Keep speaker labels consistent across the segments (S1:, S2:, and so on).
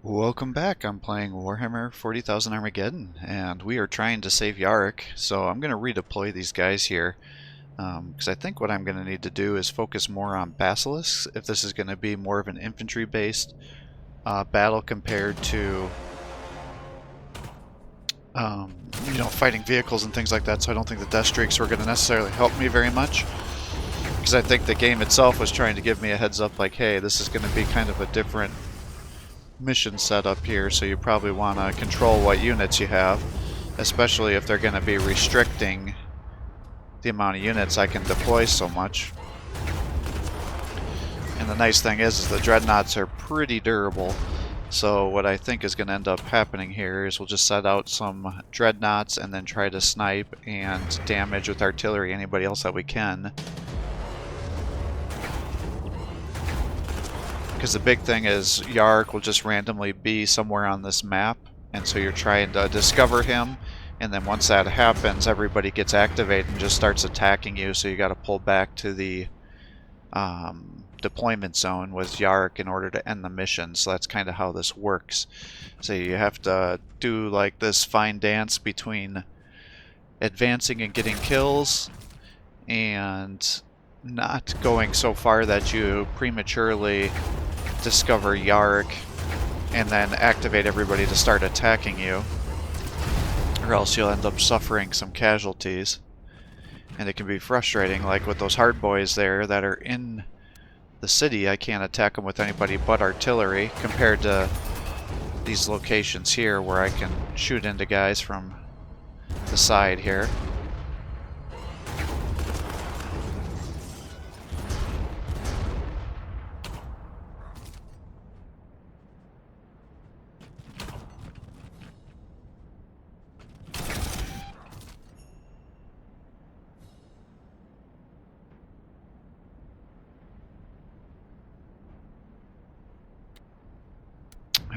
S1: Welcome back. I'm playing Warhammer 40,000 Armageddon, and we are trying to save Yarrick. So I'm going to redeploy these guys here, because I think what I'm going to need to do is focus more on basilisks, if this is going to be more of an infantry-based battle compared to, fighting vehicles and things like that. So I don't think the Death Streaks were going to necessarily help me very much, because I think the game itself was trying to give me a heads up, like, hey, this is going to be kind of a different mission setup here, so you probably want to control what units you have, especially if they're going to be restricting the amount of units I can deploy so much. And the nice thing is the dreadnoughts are pretty durable, so what I think is going to end up happening here is we'll just set out some dreadnoughts and then try to snipe and damage with artillery anybody else that we can. Because the big thing is Yarrick will just randomly be somewhere on this map, and so you're trying to discover him, and then once that happens everybody gets activated and just starts attacking you, so you got to pull back to the deployment zone with Yarrick in order to end the mission. So that's kind of how this works. So you have to do like this fine dance between advancing and getting kills and not going so far that you prematurely discover Yarrick and then activate everybody to start attacking you, or else you'll end up suffering some casualties. And it can be frustrating, like with those hard boys there that are in the city. I can't attack them with anybody but artillery, compared to these locations here where I can shoot into guys from the side here.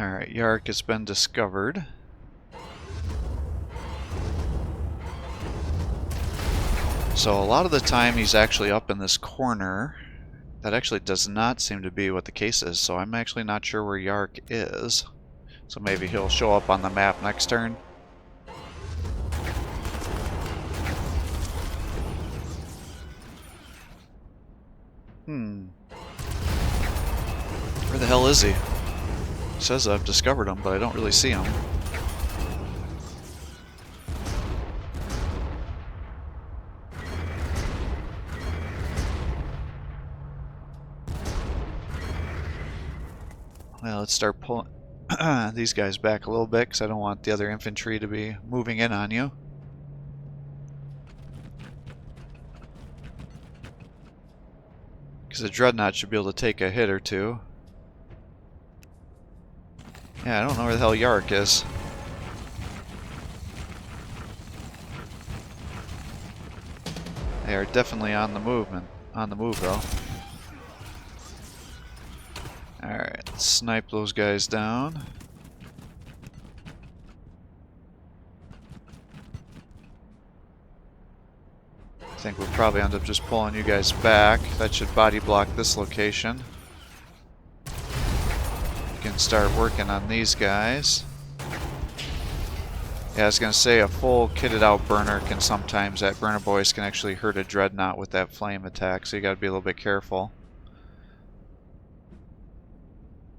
S1: Alright, Yarrick has been discovered. So a lot of the time he's actually up in this corner. That actually does not seem to be what the case is, so I'm actually not sure where Yarrick is. So maybe he'll show up on the map next turn. Where the hell is he? He says I've discovered him, but I don't really see him. Well, let's start pulling these guys back a little bit, because I don't want the other infantry to be moving in on you. Because the dreadnought should be able to take a hit or two. Yeah, I don't know where the hell Yarrick is. They are definitely on the move though. Alright, let's snipe those guys down. I think we'll probably end up just pulling you guys back. That should body block this location. We can start working on these guys. Yeah, I was gonna say a full kitted out burner can sometimes, that burner boys can actually hurt a dreadnought with that flame attack, so you gotta be a little bit careful.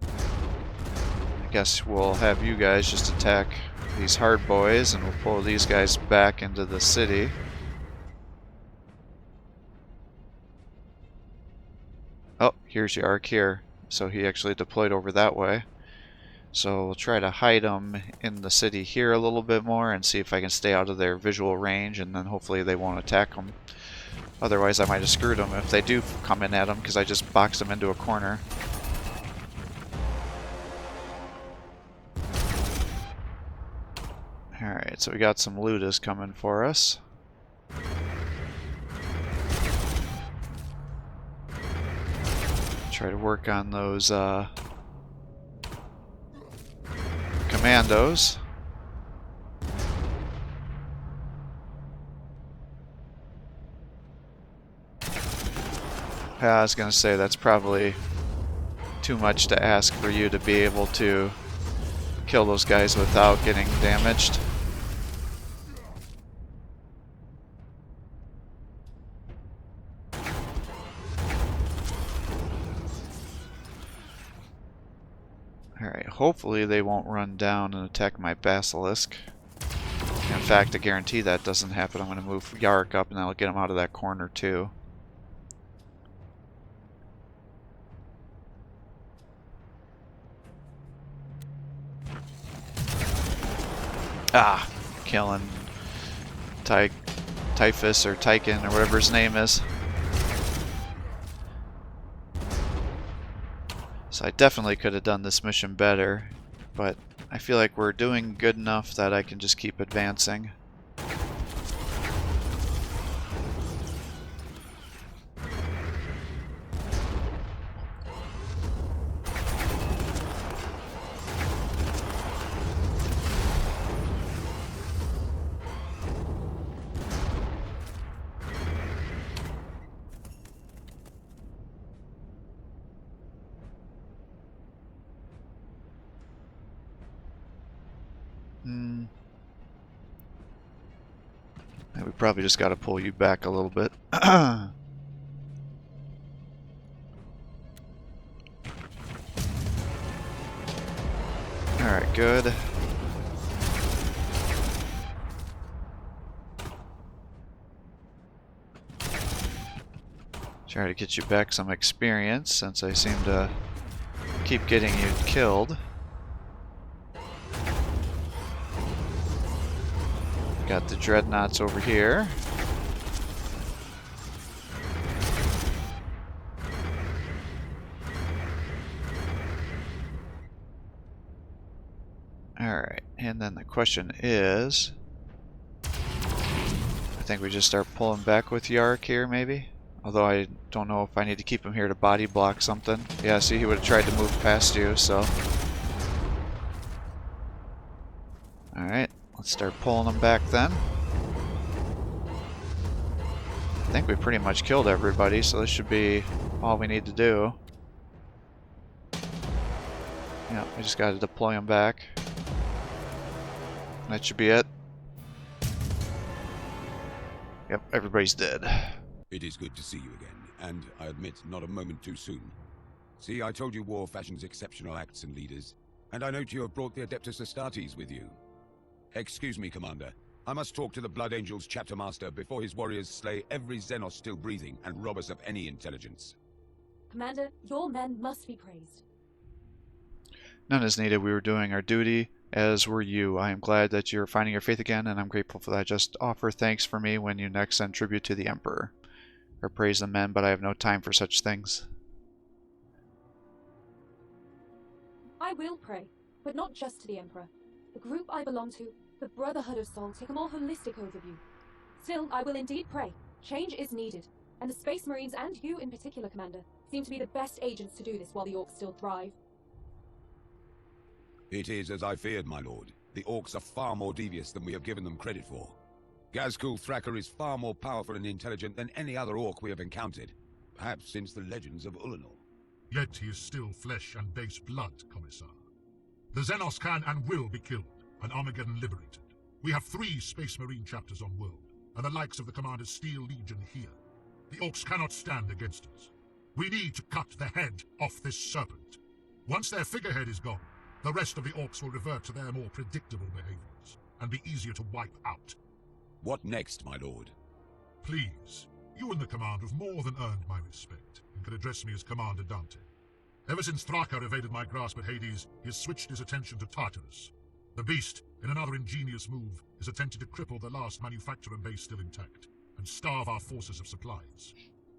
S1: I guess we'll have you guys just attack these hard boys, and we'll pull these guys back into the city. Oh, here's Yarrick here. So he actually deployed over that way. So we'll try to hide him in the city here a little bit more and see if I can stay out of their visual range, and then hopefully they won't attack him. Otherwise I might have screwed them if they do come in at him, because I just boxed them into a corner. Alright, so we got some Ludas coming for us. Try to work on those commandos. I was gonna say that's probably too much to ask for you to be able to kill those guys without getting damaged. Alright, hopefully they won't run down and attack my Basilisk. In fact, to guarantee that doesn't happen, I'm going to move Yark up and that'll get him out of that corner too. Ah! Killing Typhus or Tychon or whatever his name is. So I definitely could have done this mission better, but I feel like we're doing good enough that I can just keep advancing. We probably just got to pull you back a little bit. Alright, good. Try to get you back some experience since I seem to keep getting you killed. Got the dreadnoughts over here. Alright, and then the question is, I think we just start pulling back with Yark here maybe? Although I don't know if I need to keep him here to body block something. Yeah, see, he would have tried to move past you, so. Alright. Let's start pulling them back then. I think we pretty much killed everybody, so this should be all we need to do. Yeah, we just gotta deploy them back. That should be it. Yep, everybody's dead.
S2: It is good to see you again, and I admit, not a moment too soon. See, I told you war fashions exceptional acts and leaders, and I note you have brought the Adeptus Astartes with you. Excuse me, Commander. I must talk to the Blood Angels chapter master before his warriors slay every Xenos still breathing and rob us of any intelligence.
S3: Commander, your men must be praised.
S1: None is needed. We were doing our duty, as were you. I am glad that you're finding your faith again, and I'm grateful for that. Just offer thanks for me when you next send tribute to the Emperor. Or praise the men, but I have no time for such things.
S3: I will pray, but not just to the Emperor. The group I belong to, the Brotherhood of Soul, take a more holistic overview. Still, I will indeed pray. Change is needed, and the Space Marines, and you in particular, Commander, seem to be the best agents to do this while the Orcs still thrive.
S2: It is as I feared, my lord. The Orcs are far more devious than we have given them credit for. Ghazghkull Thraka is far more powerful and intelligent than any other Orc we have encountered, perhaps since the legends of Ulanor.
S4: Yet he is still flesh and base blood, Commissar. The Xenos can and will be killed, and Armageddon liberated. We have 3 Space Marine chapters on world, and the likes of the Commander's Steel Legion here. The Orcs cannot stand against us. We need to cut the head off this serpent. Once their figurehead is gone, the rest of the Orcs will revert to their more predictable behaviors, and be easier to wipe out.
S2: What next, my lord?
S4: Please, you and the Commander have more than earned my respect, and can address me as Commander Dante. Ever since Thraka evaded my grasp at Hades, he has switched his attention to Tartarus. The Beast, in another ingenious move, is attempting to cripple the last manufacturing base still intact, and starve our forces of supplies.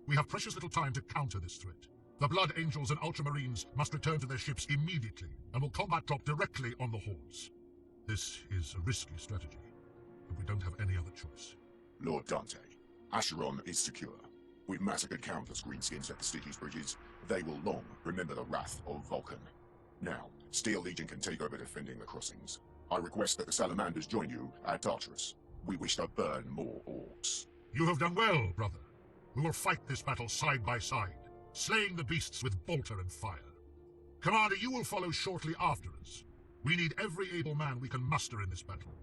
S4: We have precious little time to counter this threat. The Blood Angels and Ultramarines must return to their ships immediately, and will combat drop directly on the hordes. This is a risky strategy, but we don't have any other choice.
S5: Lord Dante, Acheron is secure. We've massacred countless greenskins at the Stygian bridges. They will long remember the wrath of Vulcan. Now, Steel Legion can take over defending the crossings. I request that the Salamanders join you at Tartarus. We wish to burn more Orcs.
S4: You have done well, brother. We will fight this battle side by side, slaying the beasts with bolter and fire. Commander, you will follow shortly after us. We need every able man we can muster in this battle.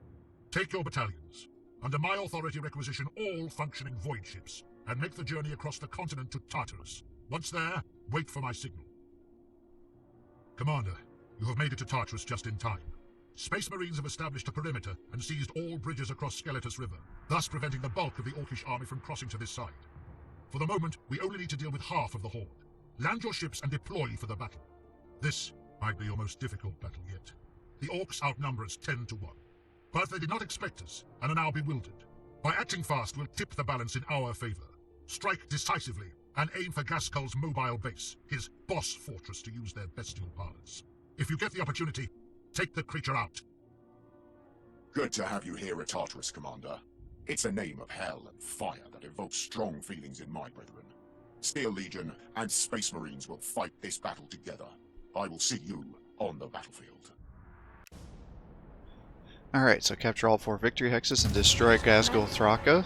S4: Take your battalions. Under my authority requisition all functioning void ships, and make the journey across the continent to Tartarus. Once there, wait for my signal. Commander, you have made it to Tartarus just in time. Space Marines have established a perimeter and seized all bridges across Skeletus River, thus preventing the bulk of the Orcish army from crossing to this side. For the moment, we only need to deal with half of the horde. Land your ships and deploy for the battle. This might be your most difficult battle yet. The Orcs outnumber us 10 to 1. But they did not expect us, and are now bewildered. By acting fast, we'll tip the balance in our favor. Strike decisively, and aim for Gaskull's mobile base, his boss fortress to use their bestial parlance. If you get the opportunity, take the creature out.
S5: Good to have you here at Tartarus, Commander. It's a name of hell and fire that evokes strong feelings in my brethren. Steel Legion and Space Marines will fight this battle together. I will see you on the battlefield.
S1: Alright, so capture all 4 victory hexes and destroy Gazgul Thraka.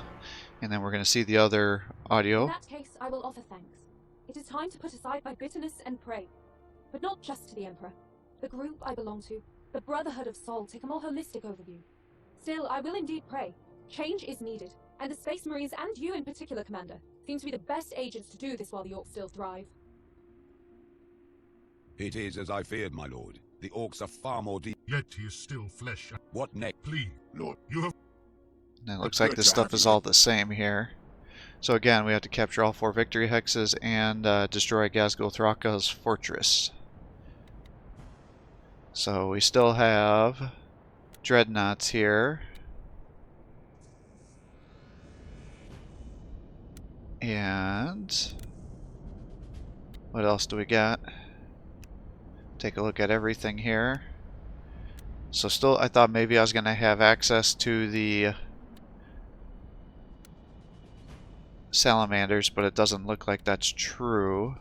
S1: And then we're going to see the other
S3: In
S1: audio.
S3: that case, I will offer thanks. It is time to put aside my bitterness and pray. But not just to the Emperor. The group I belong to, the Brotherhood of Sol, take a more holistic overview. Still, I will indeed pray. Change is needed, and the Space Marines, and you in particular, Commander, seem to be the best agents to do this while the Orcs still thrive.
S2: It is as I feared, my lord. The Orcs are far more deep.
S4: Yet he is still flesh.
S2: What next?
S4: Please,
S5: Lord,
S4: you have...
S1: And it looks like this stuff is all the same here. So again, we have to capture all 4 victory hexes and destroy Gazgul Thraka's fortress. So we still have dreadnoughts here. And what else do we got? Take a look at everything here. So still, I thought maybe I was going to have access to the salamanders, but it doesn't look like that's true.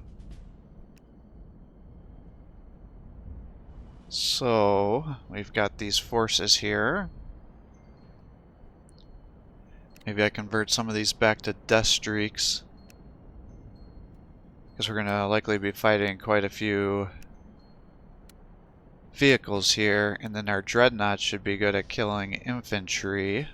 S1: So we've got these forces here. Maybe I convert some of these back to death streaks, because we're going to likely be fighting quite a few vehicles here, and then our dreadnoughts should be good at killing infantry.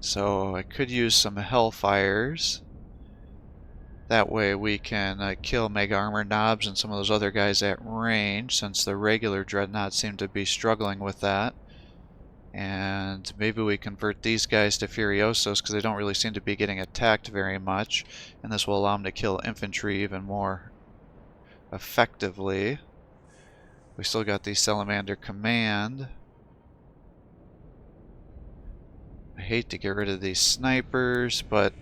S1: So I could use some Hellfires. That way we can kill Mega Armor Knobs and some of those other guys at range, since the regular dreadnoughts seem to be struggling with that. And maybe we convert these guys to Furiosos, because they don't really seem to be getting attacked very much. And this will allow them to kill infantry even more effectively. We still got the Salamander Command. I hate to get rid of these snipers, but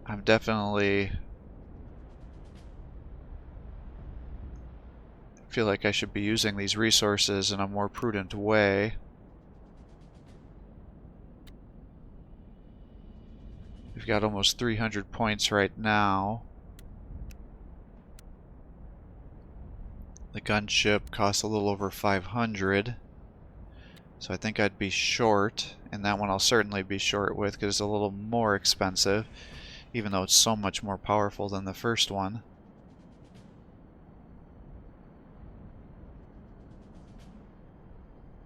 S1: I'm definitely feel like I should be using these resources in a more prudent way. We've got almost 300 points right now. The gunship costs a little over 500. So I think I'd be short, and that one I'll certainly be short with because it's a little more expensive, even though it's so much more powerful than the first one.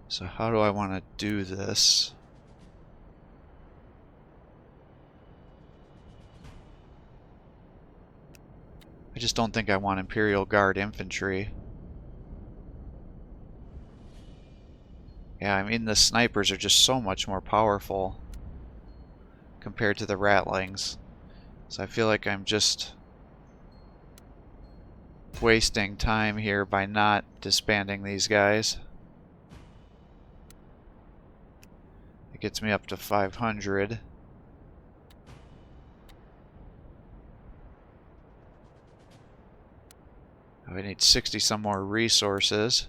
S1: So how do I want to do this? I just don't think I want Imperial Guard infantry. Yeah, I mean the snipers are just so much more powerful compared to the Ratlings. So I feel like I'm just wasting time here by not disbanding these guys. It gets me up to 500. I need 60 some more resources.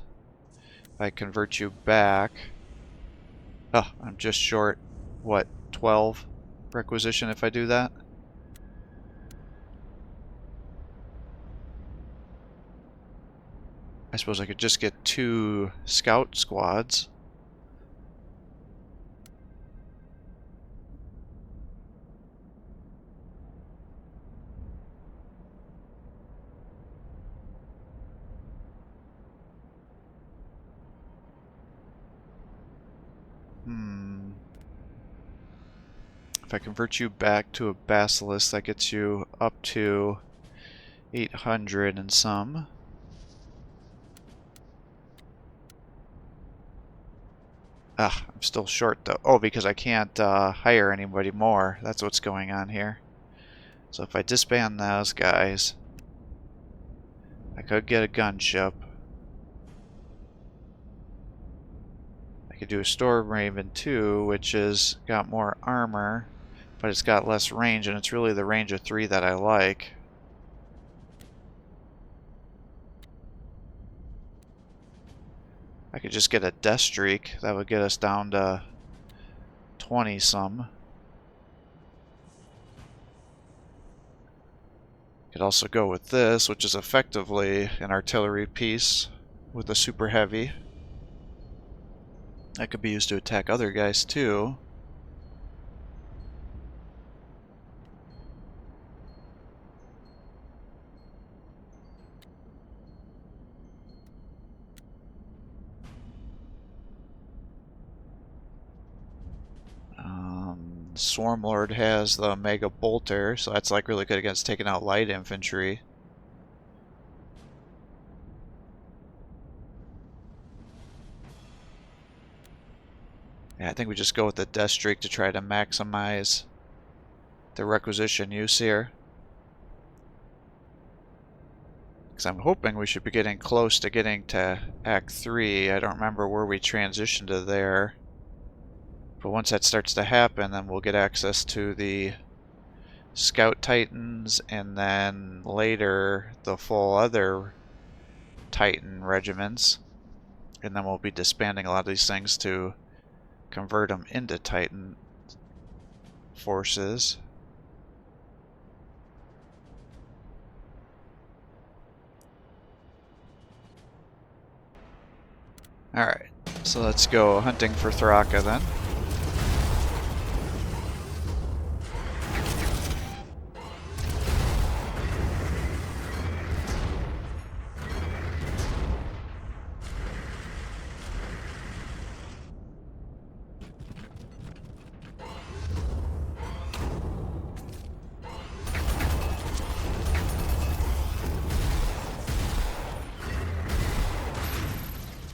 S1: If I convert you back, oh, I'm just short, what, 12 requisition if I do that? I suppose I could just get 2 scout squads If I convert you back to a basilisk, that gets you up to 800 and some. Ah, I'm still short though. Oh, because I can't hire anybody more. That's what's going on here. So if I disband those guys, I could get a gunship. I could do a Storm Raven too, which has got more armor, but it's got less range, and it's really the range of 3 that I like. I could just get a Death Streak. That would get us down to 20 some. Could also go with this, which is effectively an artillery piece with a super heavy. That could be used to attack other guys too. Swarmlord has the Mega Bolter, so that's like really good against taking out light infantry. Yeah, I think we just go with the Death Streak to try to maximize the requisition use here. Because I'm hoping we should be getting close to getting to Act 3. I don't remember where we transitioned to there. But once that starts to happen, then we'll get access to the Scout Titans, and then later the full other Titan regiments. And then we'll be disbanding a lot of these things to convert them into Titan forces. Alright, so let's go hunting for Thraka then.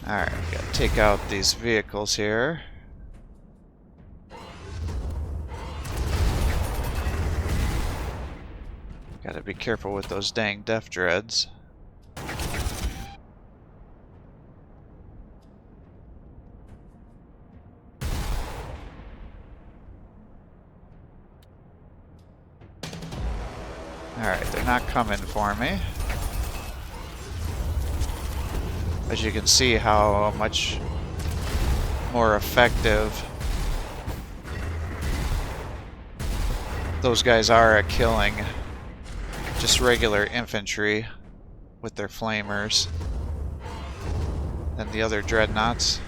S1: Alright, we gotta take out these vehicles here. Gotta be careful with those dang Death Dreads. Alright, they're not coming for me. As you can see how much more effective those guys are at killing just regular infantry with their flamers than the other dreadnoughts.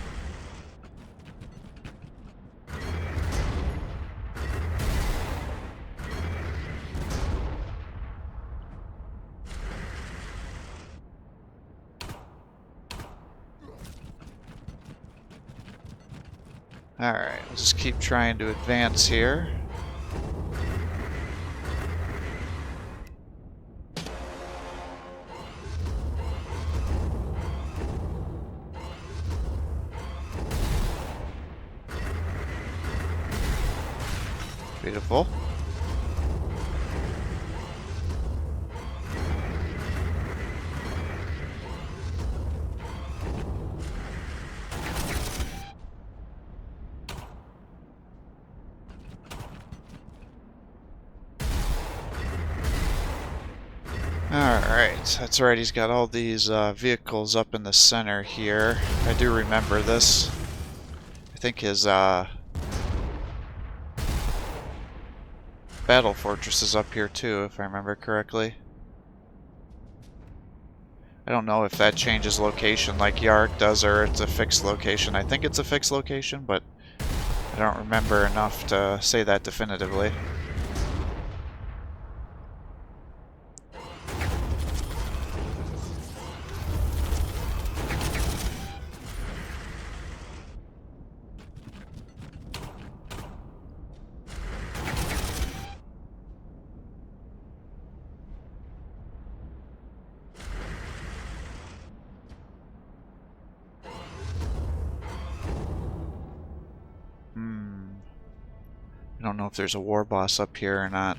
S1: Alright, we'll just keep trying to advance here. Beautiful. Alright, that's right, he's got all these vehicles up in the center here. I do remember this. I think his Battle Fortress is up here too, if I remember correctly. I don't know if that changes location like Yark does, or it's a fixed location. I think it's a fixed location, but I don't remember enough to say that definitively. don't know if there's a war boss up here or not.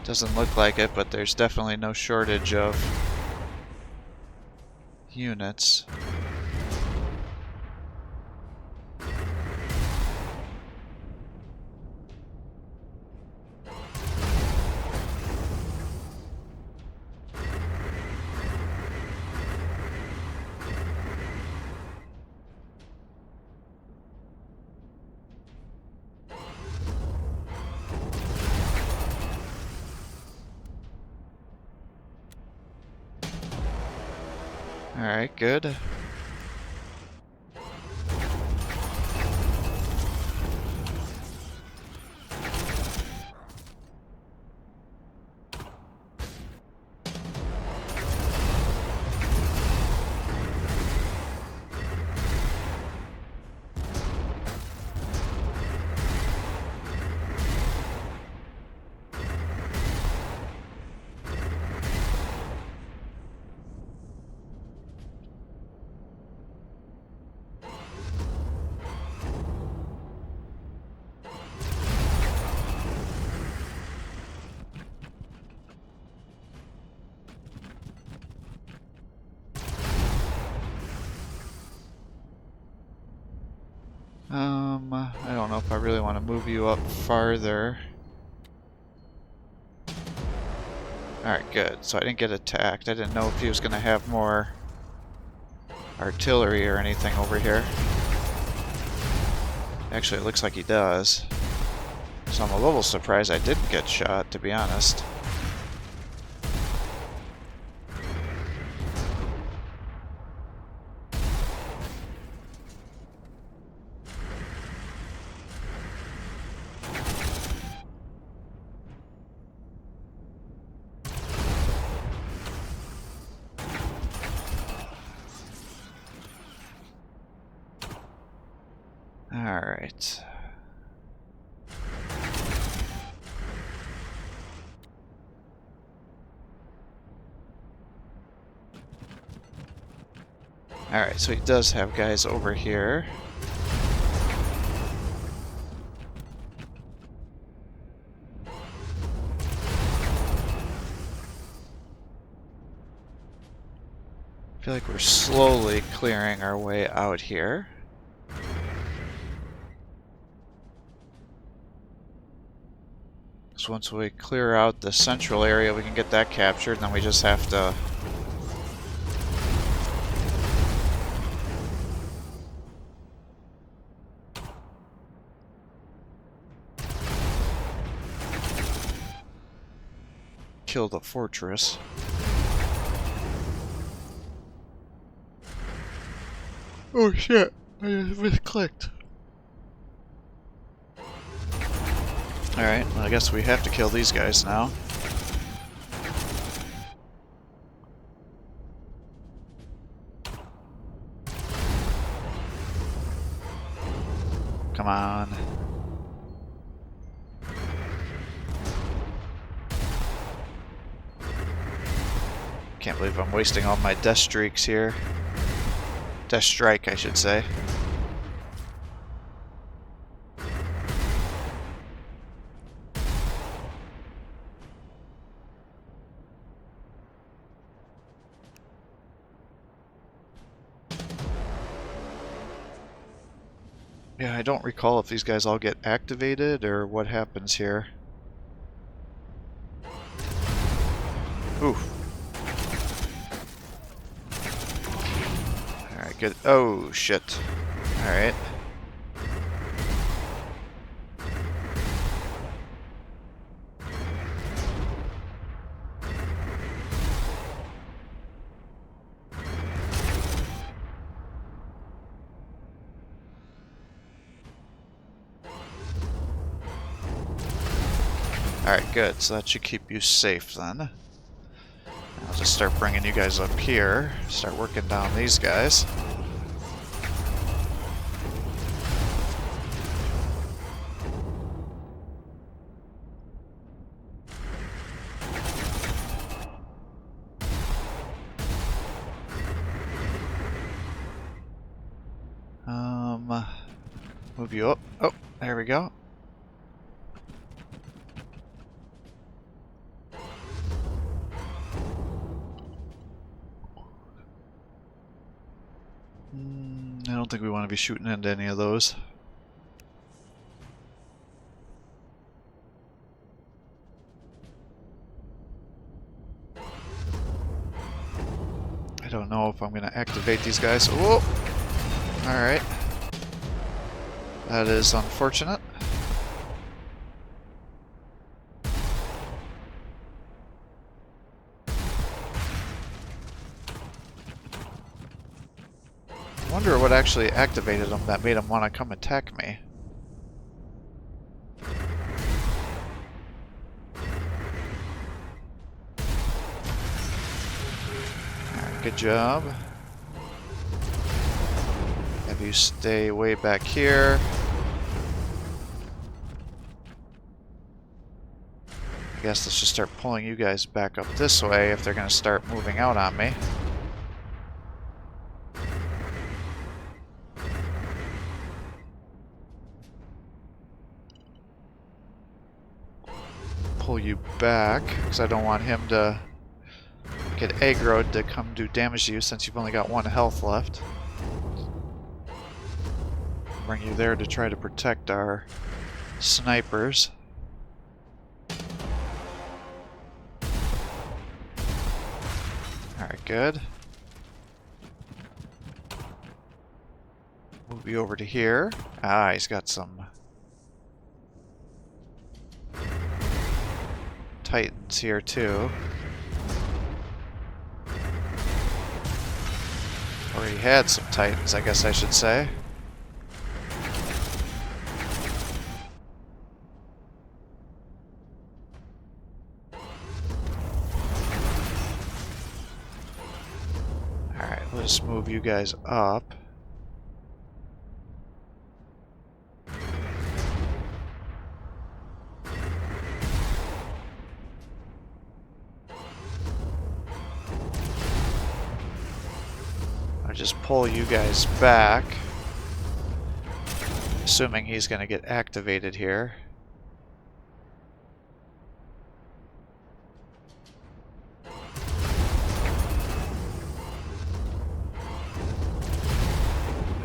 S1: Doesn't look like it, but there's definitely no shortage of units. Alright, good. I don't know if I really want to move you up farther. Alright, good. So I didn't get attacked. I didn't know if he was going to have more artillery or anything over here. Actually, it looks like he does. So I'm a little surprised I didn't get shot, to be honest. Alright. Alright, so he does have guys over here. I feel like we're slowly clearing our way out here. So once we clear out the central area, we can get that captured, and then we just have to kill the fortress. Oh shit, I just misclicked. Alright, well, I guess we have to kill these guys now. Come on. Can't believe I'm wasting all my death streaks here. Death strike, I should say. Yeah, I don't recall if these guys all get activated or what happens here. Ooh. Alright, good. Oh, shit. Alright. Alright, good. So that should keep you safe then. I'll just start bringing you guys up here. Start working down these guys. Move you up. Oh, There we go. I don't think we want to be shooting into any of those. I don't know if I'm going to activate these guys. Whoa! Alright. That is unfortunate. I wonder what actually activated them that made them want to come attack me. Alright, good job. Have you stay way back here. I guess let's just start pulling you guys back up this way if they're going to start moving out on me. Pull you back, because I don't want him to get aggroed to come do damage to you since you've only got 1 health left. Bring you there to try to protect our snipers. Alright, good. Move you over to here. Ah, he's got some Titans here too. Or he had some Titans, I guess I should say. Alright, let's move you guys up. Just pull you guys back, assuming he's going to get activated here.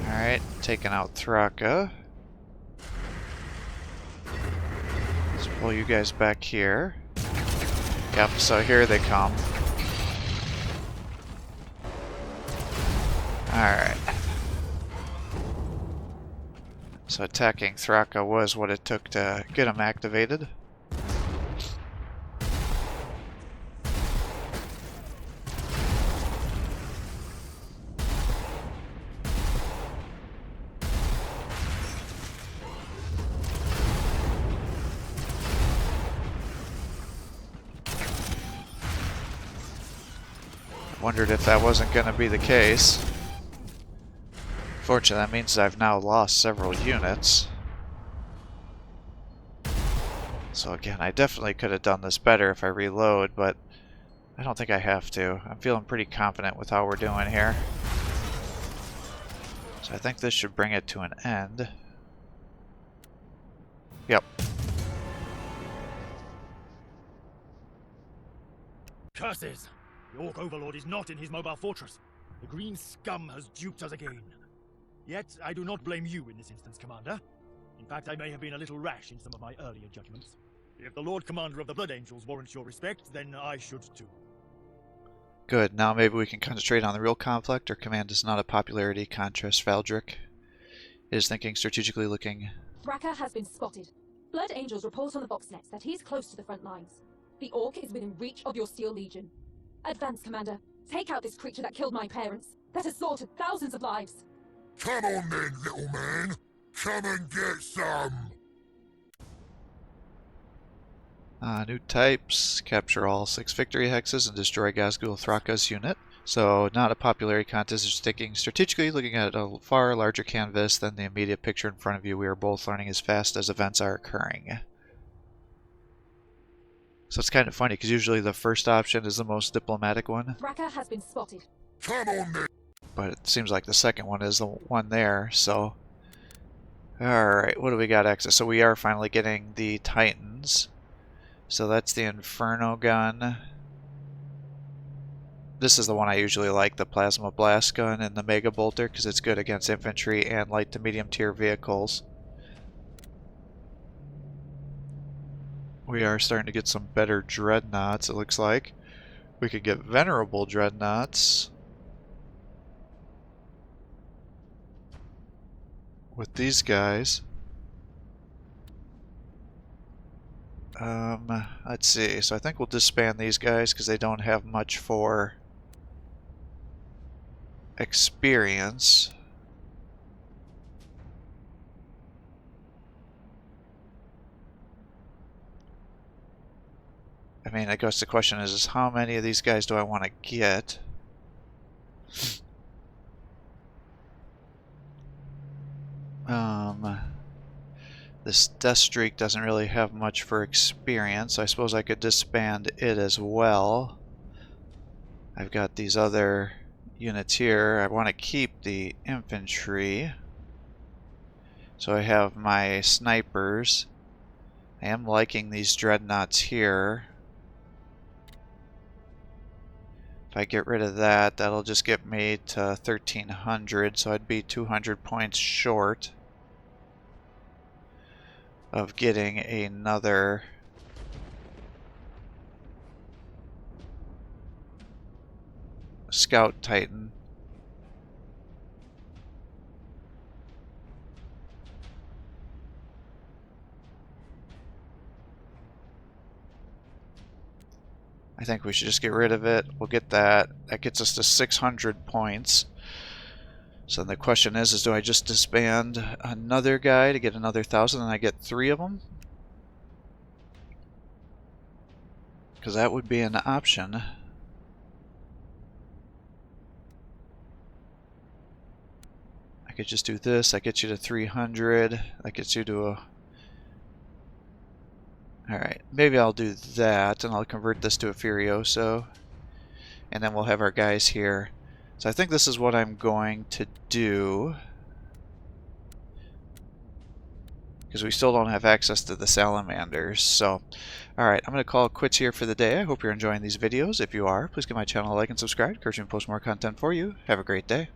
S1: Alright, taking out Thraka. Let's pull you guys back here. Yep, so here they come. Alright. So attacking Thraka was what it took to get him activated. Wondered if that wasn't going to be the case. Fortunately, that means I've now lost several units. So again, I definitely could have done this better if I reload, but I don't think I have to. I'm feeling pretty confident with how we're doing here. So I think this should bring it to an end. Yep.
S6: Curses! The Orc Overlord is not in his mobile fortress. The green scum has duped us again. Yet, I do not blame you in this instance, Commander. In fact, I may have been a little rash in some of my earlier judgments. If the Lord Commander of the Blood Angels warrants your respect, then I should too.
S1: Good, now maybe we can concentrate on the real conflict. Our command is not a popularity contest, Valdric. It is thinking strategically, looking...
S3: Thraka has been spotted. Blood Angels report on the Voxnets that he's close to the front lines. The Orc is within reach of your Steel Legion. Advance, Commander. Take out this creature that killed my parents, that has slaughtered thousands of lives.
S5: Come on then, little man. Come and get some.
S1: New types. Capture all 6 victory hexes and destroy Ghazghul Thraka's unit. So, not a popularity contest, just sticking strategically, looking at a far larger canvas than the immediate picture in front of you. We are both learning as fast as events are occurring. So it's kind of funny, because usually the first option is the most diplomatic one.
S3: Thraka has been spotted.
S5: Come on then.
S1: But it seems like the second one is the one there, so... Alright, what do we got access? So we are finally getting the Titans. So that's the Inferno gun. This is the one I usually like, the Plasma Blast gun and the Mega Bolter, because it's good against infantry and light to medium tier vehicles. We are starting to get some better dreadnoughts, it looks like. We could get venerable dreadnoughts with these guys. Let's see. So I think we'll disband these guys because they don't have much for experience. I mean, I guess the question is how many of these guys do I want to get? This Death Streak doesn't really have much for experience. I suppose I could disband it as well. I've got these other units here. I want to keep the infantry. So I have my snipers. I am liking these dreadnoughts here. If I get rid of that, that'll just get me to 1300, so I'd be 200 points short of getting another Scout Titan. I think we should just get rid of it. We'll get that. That gets us to 600 points. So the question is do I just disband another guy to get another 1,000 and I get 3 of them? Because that would be an option. I could just do this. That gets you to 300. That gets you to a... Alright, maybe I'll do that and I'll convert this to a Furioso. And then we'll have our guys here. So I think this is what I'm going to do. Because we still don't have access to the salamanders. So, alright, I'm going to call it quits here for the day. I hope you're enjoying these videos. If you are, please give my channel a like and subscribe. Encourage me to post more content for you. Have a great day.